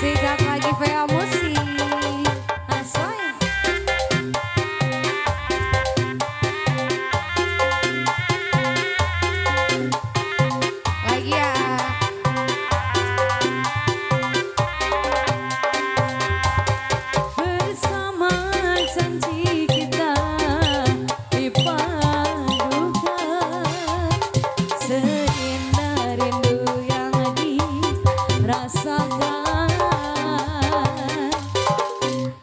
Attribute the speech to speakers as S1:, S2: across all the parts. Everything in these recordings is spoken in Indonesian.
S1: Sikat lagi VA Musik. Asoy. Lagi ya. Bersama janji kita dipadukan, seindah rindu yang dirasakan.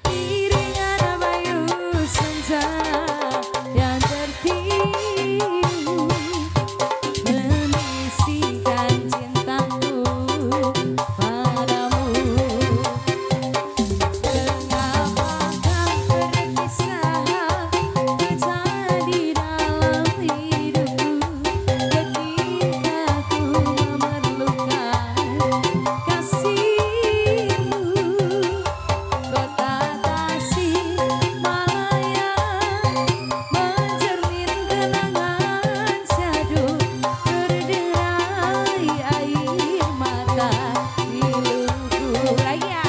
S1: Iringan bayu senja yang tertiup membisikkan cintaku padamu. Mengapakah perpisahan terjadi dalam hidupku ketika ku memerlukan kasihmu. Kota Tasikmalaya mencermin kenangan syahdu, berderai air mata piluku. Lagi ya.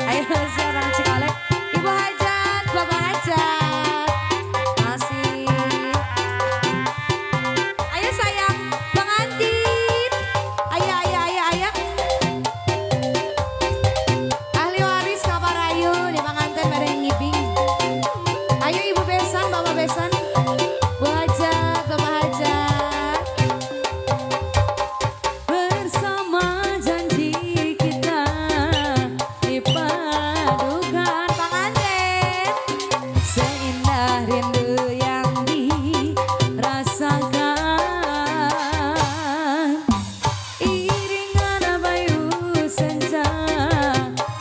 S1: Ayo seorang Cikolek, Ibu Hajat, Bapak Hajat, masih. Ayo sayang, pengantin. Ayo, ayo, ayo, ayo. Ahli waris kabar ayu di pengantin bareng ngibing. Ayo Ibu Besan, Bapak Besan, Bu Hajat, Bapak Hajat. Bersama janji kita dipadukan pengantin, seindah rindu yang dirasakan. Iringan bayu senja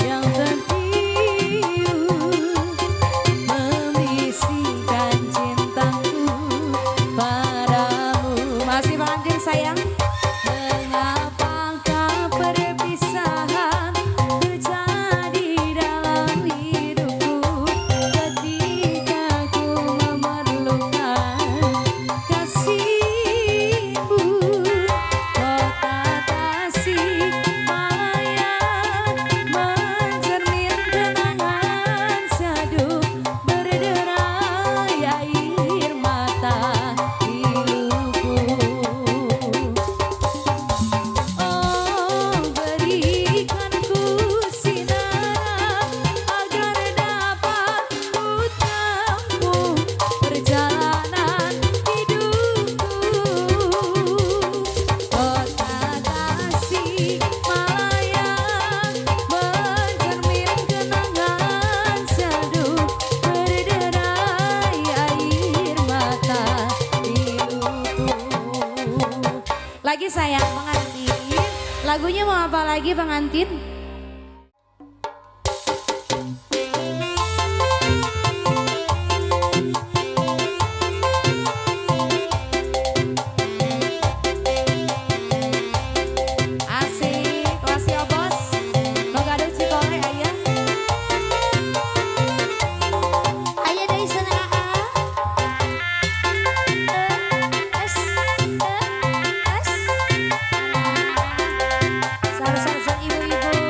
S1: yang tertiup membisikkan cintaku padamu. Masih pengantin sayang. Mengapakah perpisahan terjadi dalam hidupku ketika ku memerlukan kasihmu. Kota Tasikmalaya mencermin kenangan syahdu, berderai air mata piluku. Oh, berikan ku sinar agar dapat ku tempuh perjalanan hidupku. Kota Tasikmalaya mencermin kenangan syahdu, berderai air mata piluku. Lagi sayang pengantin, lagunya mau apa lagi pengantin? Asik, kelas ya bos. Lo gadung Cikolek aja. Ayo dari sana es. Sarang ibu-ibu.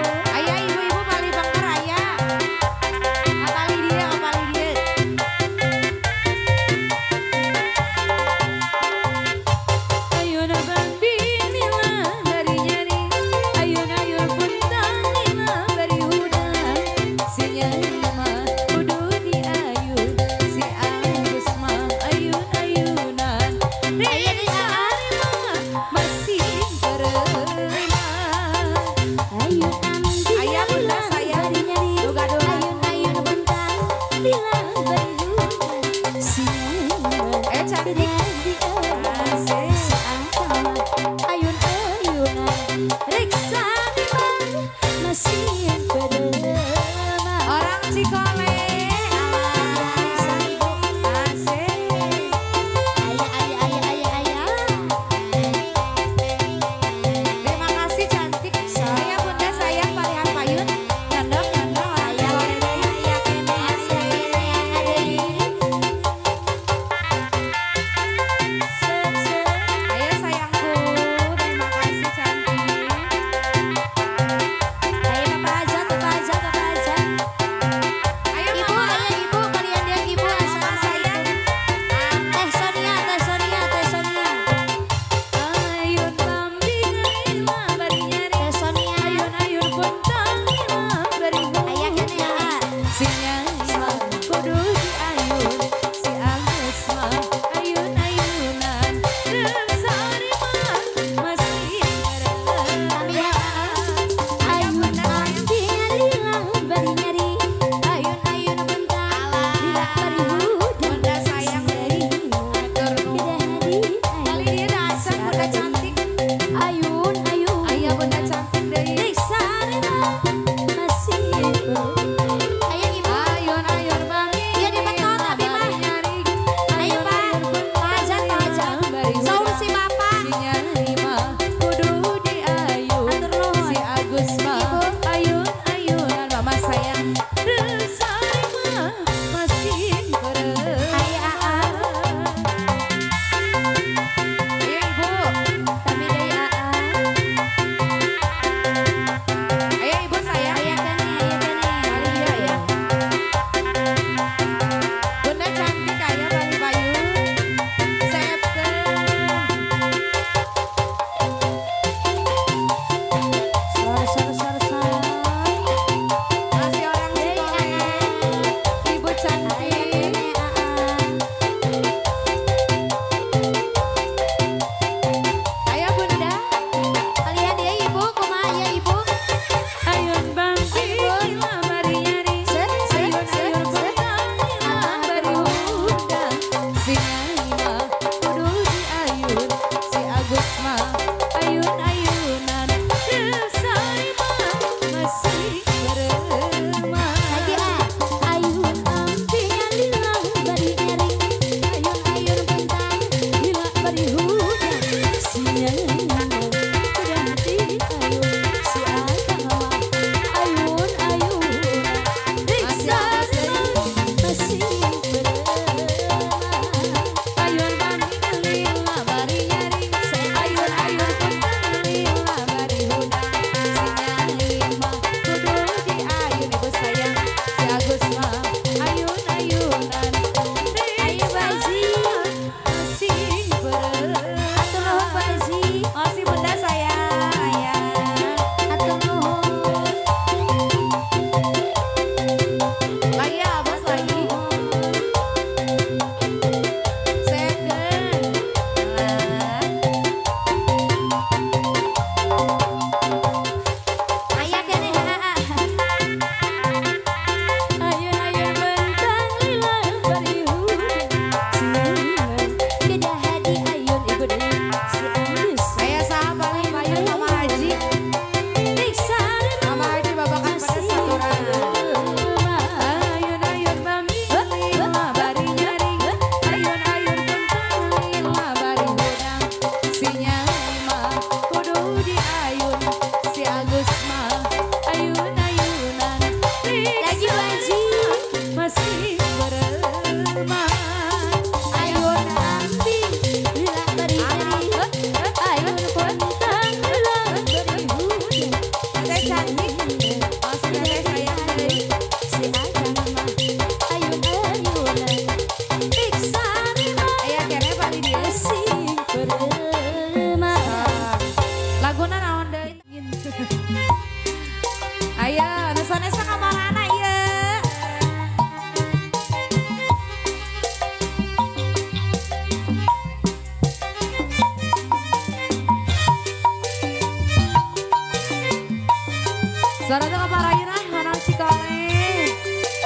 S1: Sarana kaparayeuna hanang Cikole.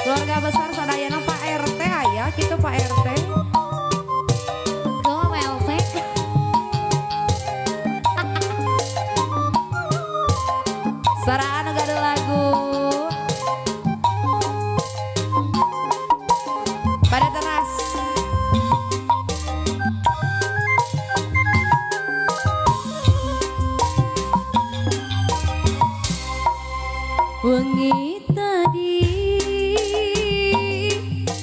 S1: Keluarga besar sadayana Pak RT aya kitu Pak RT. Tuh WLT. Sarana gaduh lagu. Pada teras. Wengi tadi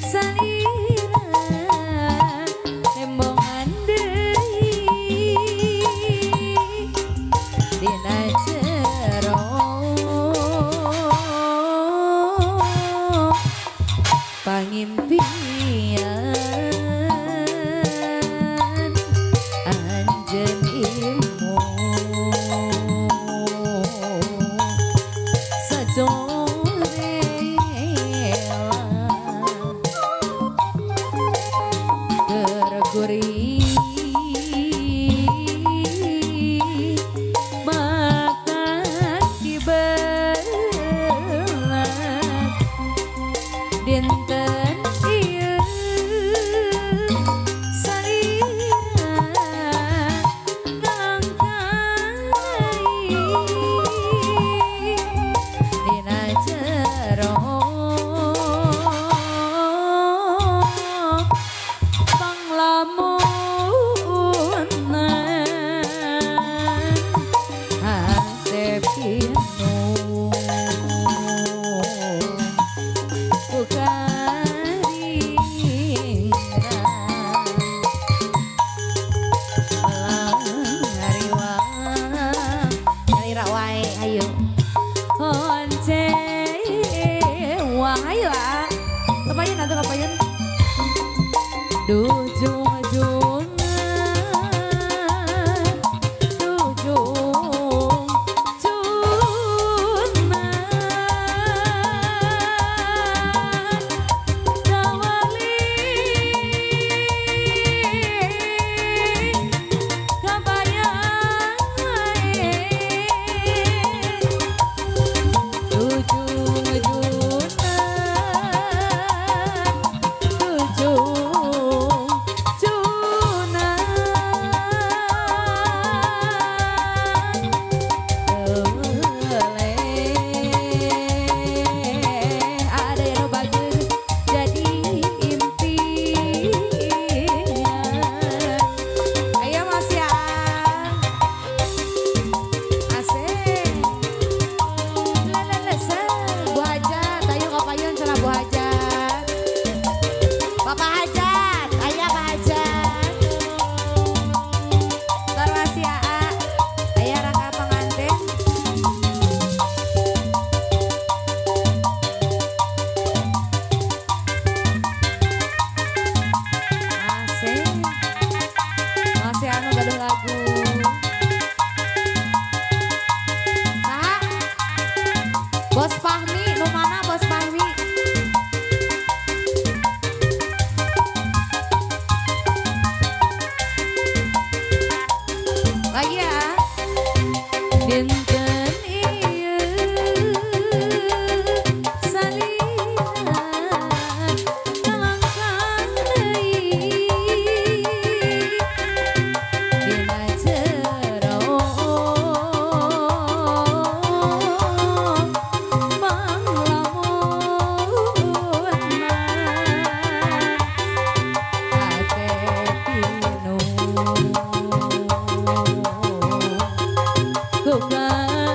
S1: salira embongan deui dina jero pangimpian anjeun ilmu tergurih makan dibelat dinten ieu salira nangkai dina jero Bos Fahmi, nu mana Bos Fahmi? Lagi ya. Dinten ieu salira ngalangkang deui dina jero bukan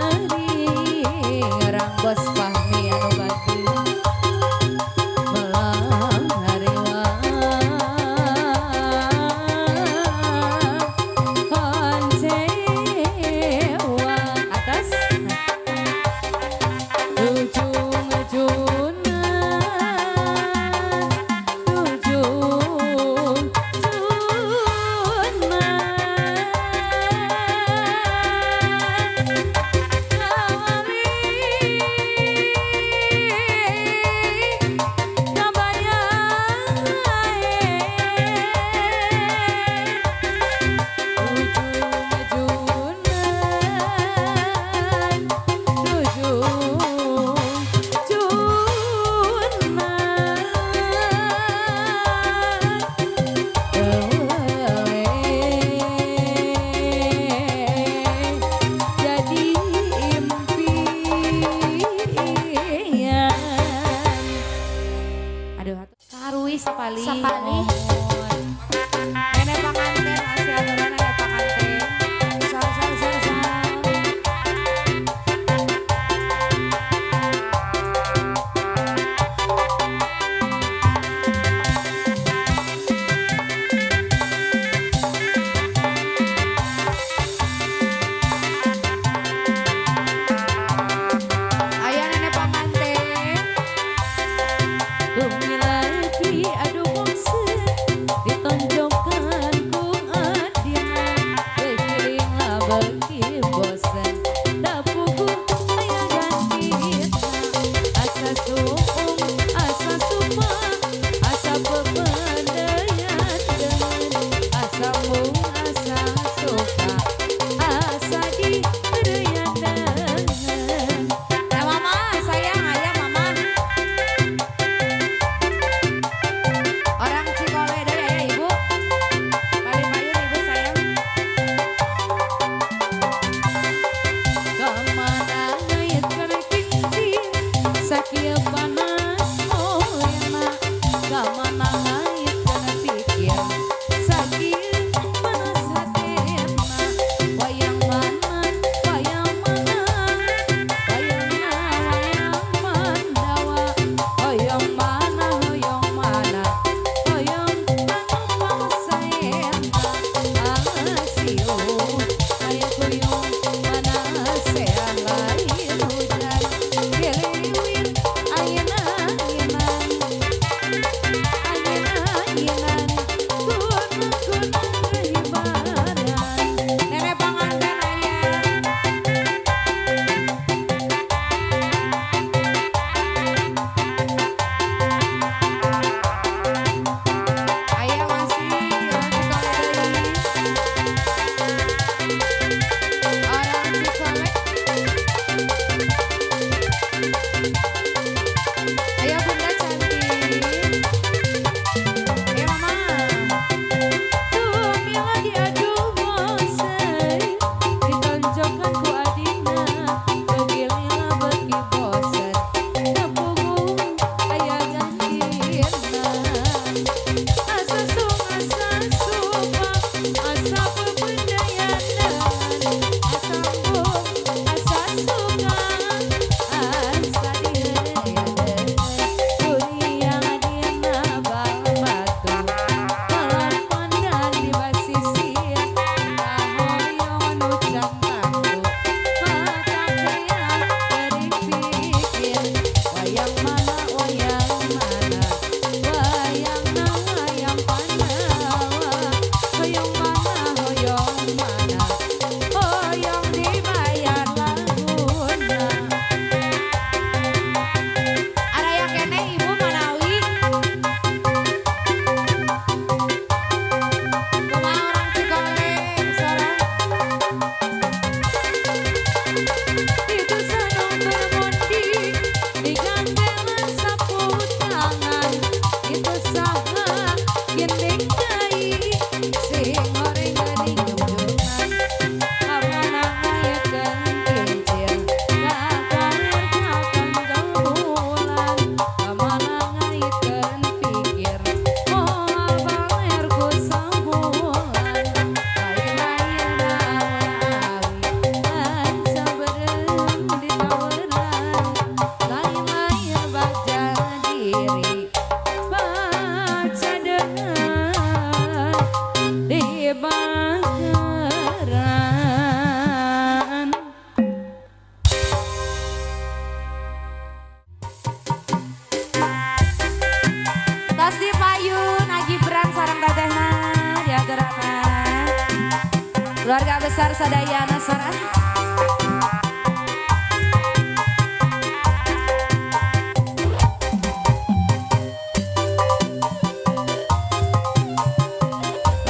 S1: besar sadaya nasara.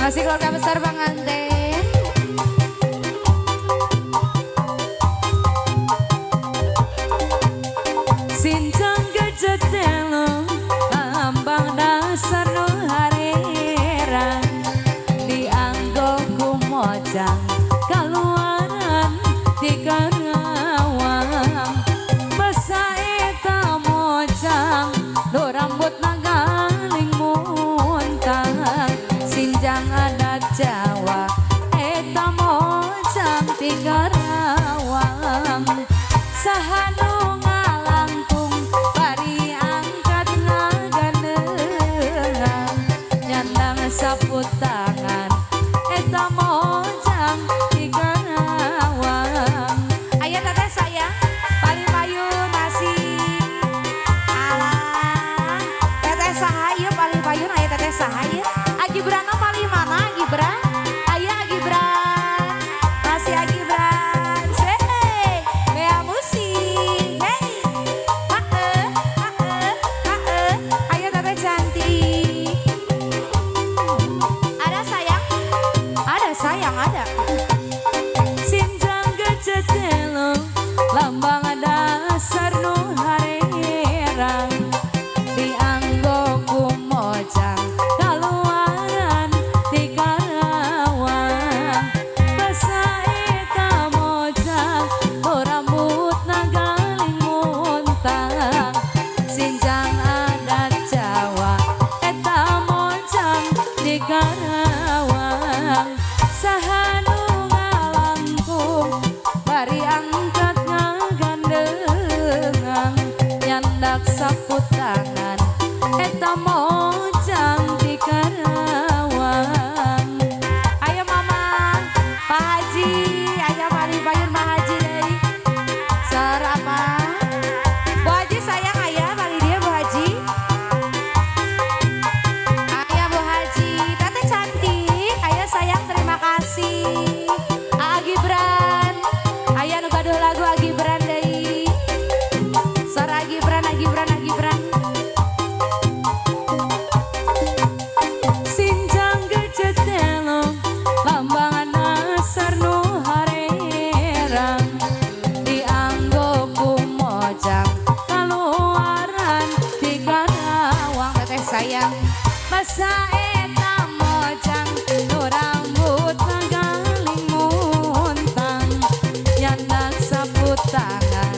S1: Masih keluarga besar pengantin. Sinjang kejetelo lambang dasar no harerang dianggo kumojang kaluaran di Karawang besae tamojang do rambut nagaling muntang sinjang adat Jawa eta mojang di Karawang sahanu ngalangkung bari angkat ngagandengan nyandang saput tangan eta mojang di Karawang. Aya teteh sayang paling payu masih alah teteh sahayu paling payu aya teteh sahayu Agibran paling mana Agibran aya Agibran masih Agibran hey bea musik hey aya teteh cantik ada sayang ada sinjang gejetelo lambang dasar nu harerang dianggo kumojang kaluaran di Karawang besae tamojang rambut nagaling muntang sinjang adat Jawa eta mojang di Karawang sahanu ngalangkung bari angkat ngagandengan nyandak saput tangan eta mojang di Karawang. Ayo mama Pak Haji aya paling payun Pak Haji deui sarapa Bu Haji sayang aya paling dia Bu Haji aya Bu Haji teteh cantik aya sayang terima kasih Agibran aya nu gaduh lagu Agibran deui sar Agibran sinjang gejetelo lambang dasar nu harerang dianggo kumojang kaluaran di Karawang teteh sayang masa eta mojang nu rambut nagaling muntang nyandak saput tangan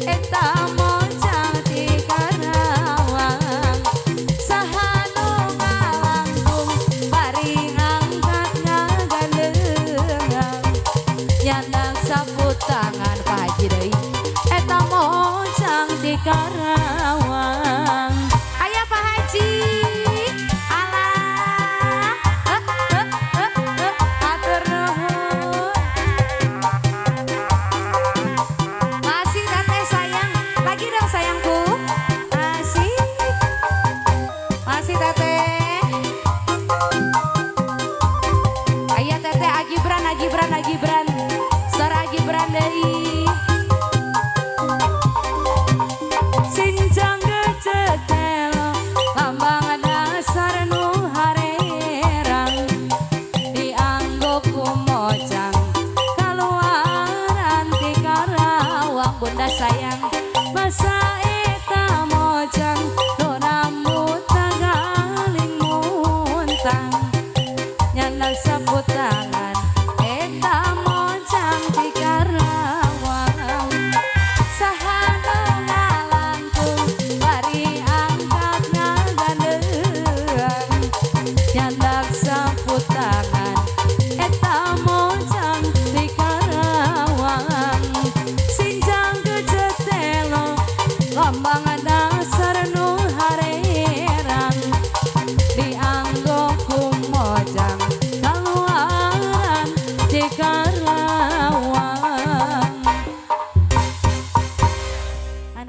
S1: eta mojang di Karawang sahanu ngalangkung bari angkat ngagandengan nyandak saput tangan Pak Haji deui eta mojang di Karawang. Aya Pak Haji alah atur nuhun masih teteh sayang lagi dong sayangku masih teteh aya teteh Agibran sar Agibran deui sinjang gejetelo lambang dasar nu harerang dianggo kumojang kaluaran di Karawang bunda sayang masa eta mojang nu rambut nagaling muntang nyandang saput tangan eta mojang di Karawang.